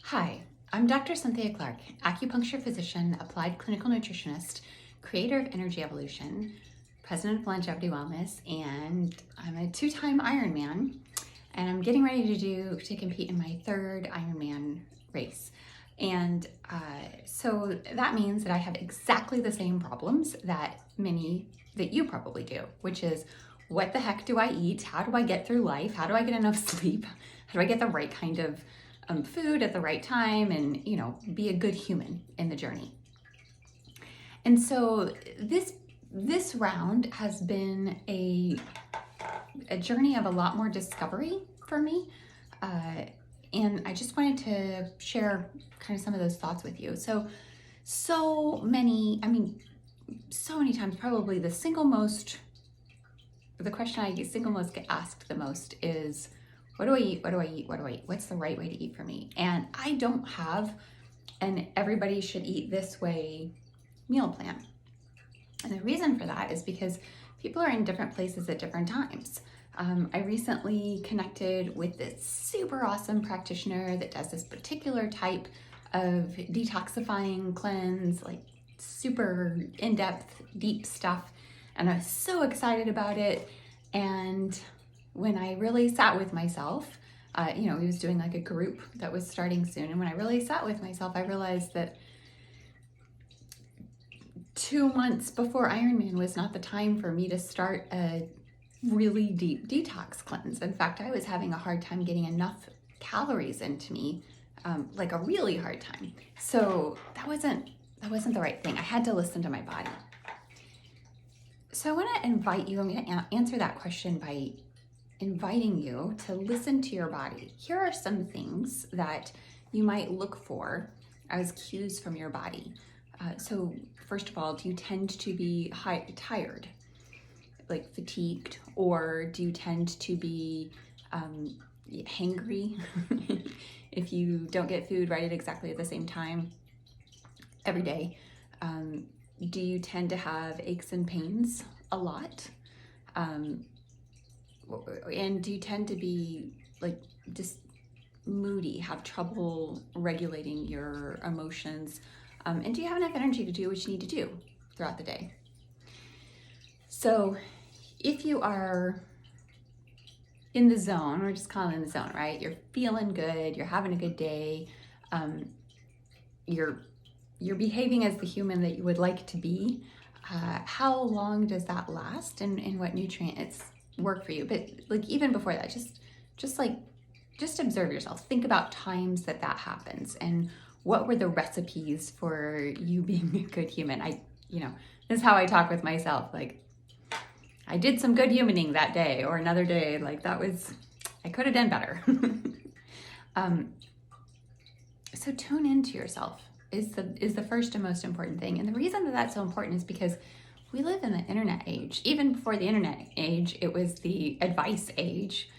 Hi, I'm Dr. Cynthia Clark, acupuncture physician, applied clinical nutritionist, creator of Energy Evolution, president of Longevity Wellness, and I'm a two-time Ironman, and I'm getting ready to compete in my third Ironman race. And so that means that I have exactly the same problems that you probably do, which is, what the heck do I eat? How do I get through life? How do I get enough sleep? How do I get the right kind of food at the right time and, be a good human in the journey? And so this round has been a journey of a lot more discovery for me. And I just wanted to share kind of some of those thoughts with you. So many times, probably the question I single most get asked the most is, what do I eat? What do I eat? What do I eat? What's the right way to eat for me? And I don't have an everybody should eat this way meal plan. And the reason for that is because people are in different places at different times. I recently connected with this super awesome practitioner that does this particular type of detoxifying cleanse, like super in-depth, deep stuff. And I was so excited about it. And when I really sat with myself, he was doing like a group that was starting soon. And when I really sat with myself, I realized that 2 months before Ironman was not the time for me to start a really deep detox cleanse. In fact, I was having a hard time getting enough calories into me, like a really hard time. So that wasn't the right thing. I had to listen to my body. So I want to invite you, I'm going to answer that question by inviting you to listen to your body. Here are some things that you might look for as cues from your body. So first of all, do you tend to be tired, like fatigued, or do you tend to be hangry if you don't get food right at exactly the same time every day? Do you tend to have aches and pains a lot? And do you tend to be like just moody, have trouble regulating your emotions? And do you have enough energy to do what you need to do throughout the day? So if you are in the zone, we're just calling it in the zone, right? You're feeling good, you're having a good day, you're behaving as the human that you would like to be. How long does that last, and what nutrients work for you? But like even before that, just observe yourself. Think about times that happens, and what were the recipes for you being a good human? This is how I talk with myself. Like, I did some good humaning that day, or another day, like I could have done better. So tune into yourself is the first and most important thing. And the reason that that's so important is because we live in the internet age. Even before the internet age, it was the advice age.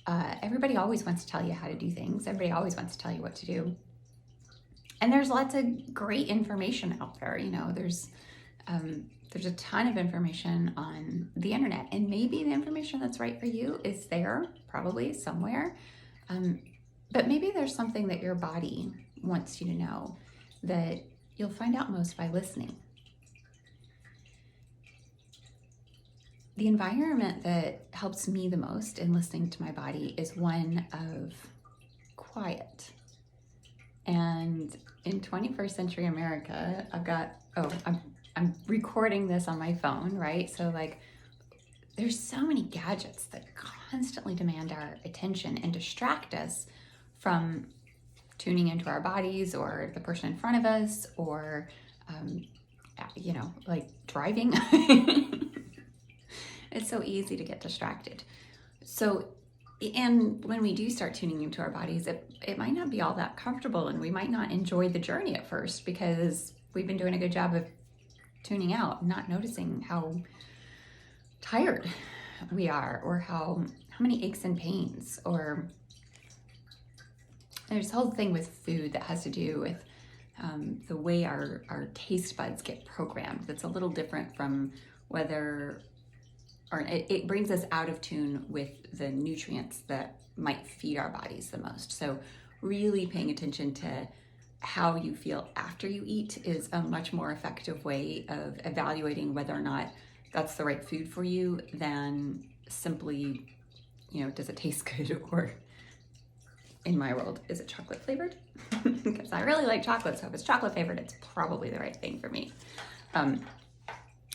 Everybody always wants to tell you how to do things. Everybody always wants to tell you what to do. And there's lots of great information out there. There's a ton of information on the internet, and maybe the information that's right for you is there, probably somewhere. But maybe there's something that your body wants you to know that you'll find out most by listening. The environment that helps me the most in listening to my body is one of quiet. And in 21st century America, I'm recording this on my phone, right? So like, there's so many gadgets that constantly demand our attention and distract us from tuning into our bodies or the person in front of us, or, like driving. It's so easy to get distracted. So, and when we do start tuning into our bodies, it might not be all that comfortable, and we might not enjoy the journey at first because we've been doing a good job of tuning out, not noticing how tired we are, or how many aches and pains. Or there's a whole thing with food that has to do with the way our taste buds get programmed. That's a little different from it brings us out of tune with the nutrients that might feed our bodies the most. So really paying attention to how you feel after you eat is a much more effective way of evaluating whether or not that's the right food for you than simply, does it taste good, or in my world, is it chocolate flavored? Because I really like chocolate, so if it's chocolate flavored, it's probably the right thing for me.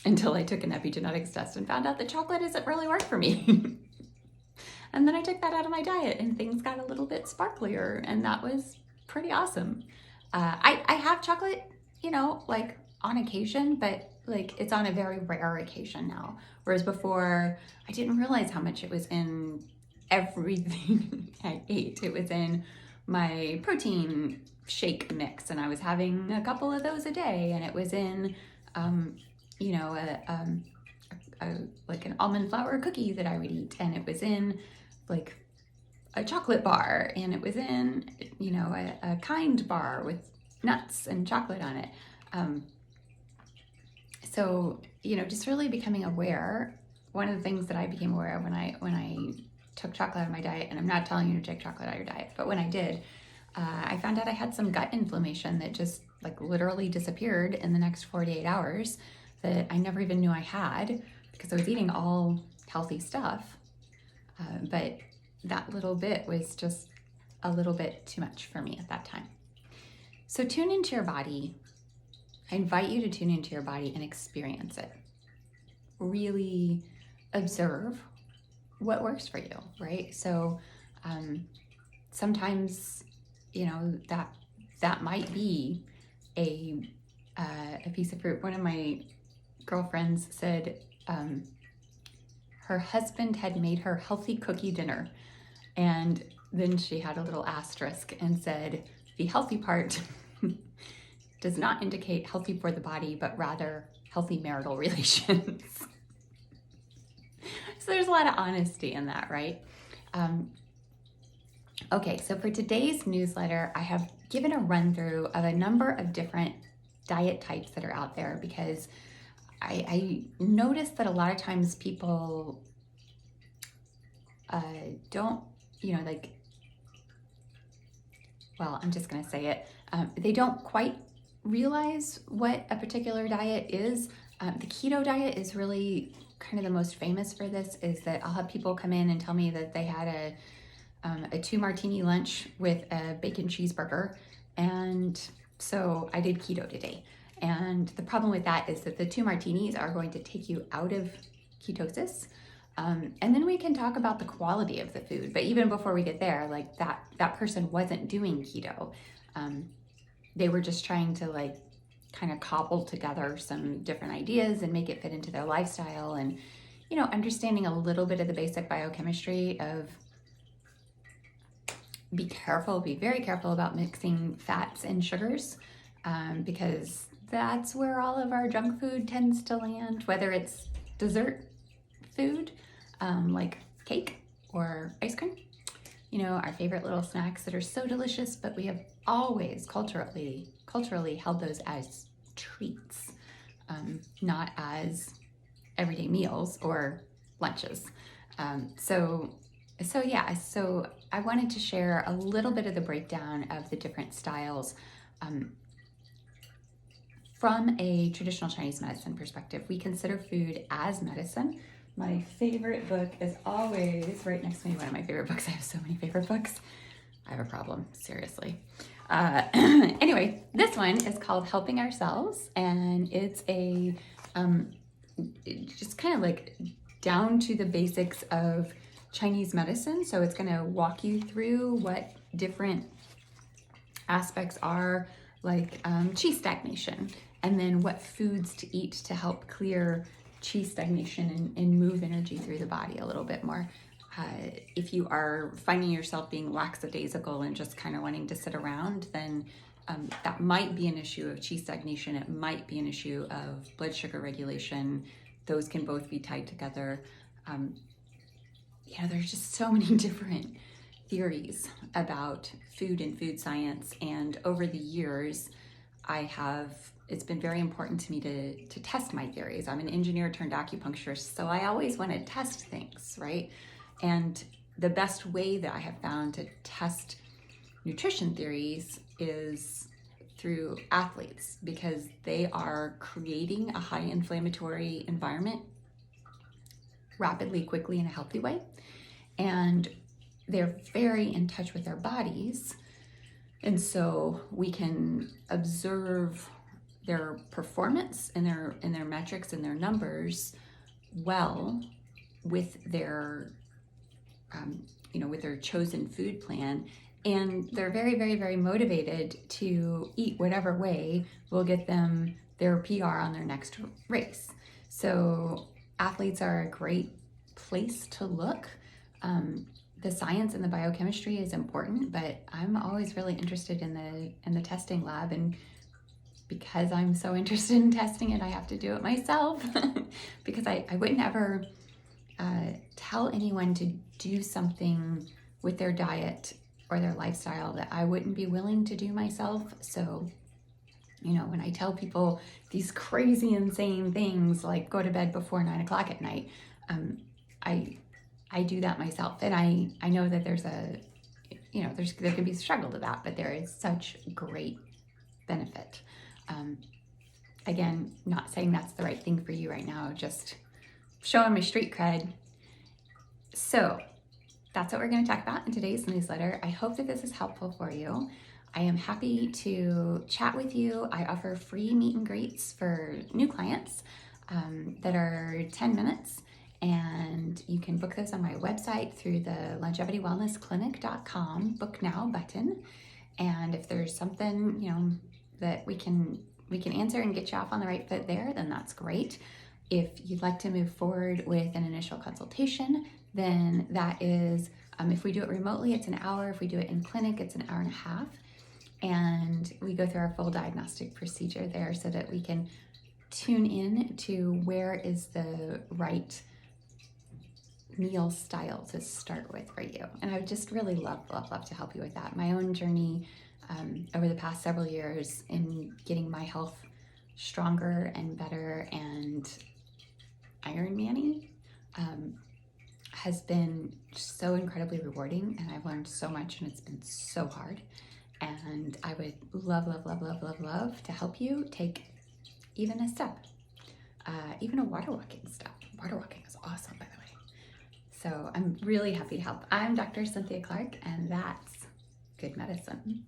Until I took an epigenetics test and found out that chocolate isn't really work for me. And then I took that out of my diet and things got a little bit sparklier, and that was pretty awesome. I have chocolate, like on occasion, but like it's on a very rare occasion now. Whereas before, I didn't realize how much it was in everything I ate. It was in my protein shake mix, and I was having a couple of those a day, and it was in, like an almond flour cookie that I would eat, and it was in like a chocolate bar, and it was in, a kind bar with nuts and chocolate on it. So, just really becoming aware. One of the things that I became aware of when I took chocolate out of my diet, and I'm not telling you to take chocolate out of your diet, but when I did, I found out I had some gut inflammation that just like literally disappeared in the next 48 hours that I never even knew I had, because I was eating all healthy stuff. But that little bit was just a little bit too much for me at that time. So tune into your body. I invite you to tune into your body and experience it. Really observe what works for you, right? So sometimes, that might be a piece of fruit. One of my girlfriends said her husband had made her healthy cookie dinner, and then she had a little asterisk and said the healthy part does not indicate healthy for the body, but rather healthy marital relations. So there's a lot of honesty in that, right? Okay, so for today's newsletter, I have given a run through of a number of different diet types that are out there, because I noticed that a lot of times people don't, I'm just going to say it. They don't quite realize what a particular diet is. The keto diet is really kind of the most famous for this, is that I'll have people come in and tell me that they had a 2-martini lunch with a bacon cheeseburger. And so I did keto today. And the problem with that is that the 2 martinis are going to take you out of ketosis. And then we can talk about the quality of the food. But even before we get there, like that person wasn't doing keto. They were just trying to kind of cobble together some different ideas and make it fit into their lifestyle, and, understanding a little bit of the basic biochemistry of be very careful about mixing fats and sugars, because that's where all of our junk food tends to land, whether it's dessert food, like cake or ice cream, our favorite little snacks that are so delicious, but we have always culturally held those as treats, not as everyday meals or lunches. So I wanted to share a little bit of the breakdown of the different styles. From a traditional Chinese medicine perspective, we consider food as medicine. My favorite book is always right next to me. One of my favorite books. I have so many favorite books. I have a problem, seriously. Anyway, this one is called Helping Ourselves, and it's a just kind of like down to the basics of Chinese medicine. So it's going to walk you through what different aspects are, like qi stagnation, and then what foods to eat to help clear qi stagnation and move energy through the body a little bit more. If you are finding yourself being lackadaisical and just kind of wanting to sit around, then that might be an issue of qi stagnation. It might be an issue of blood sugar regulation. Those can both be tied together. There's just so many different theories about food and food science. And over the years, it's been very important to me to test my theories. I'm an engineer turned acupuncturist, so I always want to test things, right? And the best way that I have found to test nutrition theories is through athletes, because they are creating a high inflammatory environment rapidly, quickly, in a healthy way. And they're very in touch with their bodies. And so we can observe their performance and their metrics and their numbers well with their with their chosen food plan. And they're very, very, very motivated to eat whatever way will get them their PR on their next race. So athletes are a great place to look. The science and the biochemistry is important, but I'm always really interested in the testing lab, and because I'm so interested in testing it, I have to do it myself because I would never tell anyone to do something with their diet or their lifestyle that I wouldn't be willing to do myself. So, when I tell people these crazy, insane things like go to bed before 9 o'clock at night, I do that myself. And I know that there's there can be struggle to that, but there is such great benefit. Again, not saying that's the right thing for you right now, just showing my street cred. So that's what we're going to talk about in today's newsletter. I hope that this is helpful for you. I am happy to chat with you. I offer free meet and greets for new clients that are 10 minutes. And you can book those on my website through the longevitywellnessclinic.com book now button. And if there's something, that we can answer and get you off on the right foot there, then that's great. If you'd like to move forward with an initial consultation, then that is, if we do it remotely, it's an hour. If we do it in clinic, it's an hour and a half. And we go through our full diagnostic procedure there so that we can tune in to where is the right meal style to start with for you. And I would just really love to help you with that. My own journey over the past several years in getting my health stronger and better and Ironman-y has been so incredibly rewarding, and I've learned so much, and it's been so hard. And I would love to help you take even a step, even a water walking step. Water walking is awesome, by the way. So I'm really happy to help. I'm Dr. Cynthia Clark, and that's good medicine.